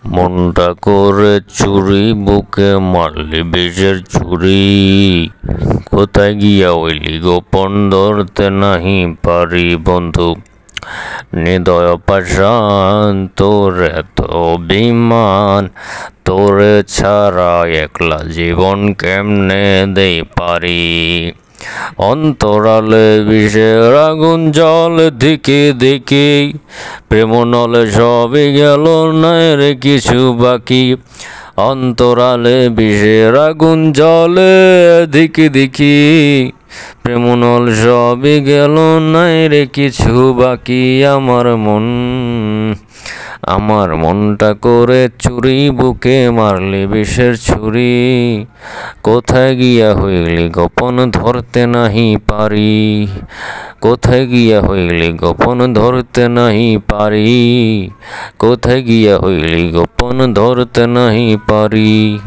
মনটা করে চুরি বুকে মারলি বিষের ছুরি। কোথায় গিয়া হইলি গোপন ধরতে নাহি পারি বন্ধু। হৃদয় পাষাণ তোর এত অভিমান, তোরে ছাড়া একলা জীবন কেমনে দেই পারি। অন্তরালে বিষের আগুন জলে দিকে দিকে, প্রেম নলে সবই গেল নাই রে কিছু বাকি। অন্তরালে বিষের আগুন জলে দিকে দিকে, প্রেম নল সবই গেল নাই রে কিছু বাকি। আমার মনটা করে চুরি বুকে মারলি বিষের ছুরি। কোথায় গিয়া হইলি গোপন ধরতে নাহি পারি। কোথায় গিয়া হইলি গোপন ধরতে নাহি পারি। কোথায় গিয়া হইলি গোপন ধরতে নাহি পারি।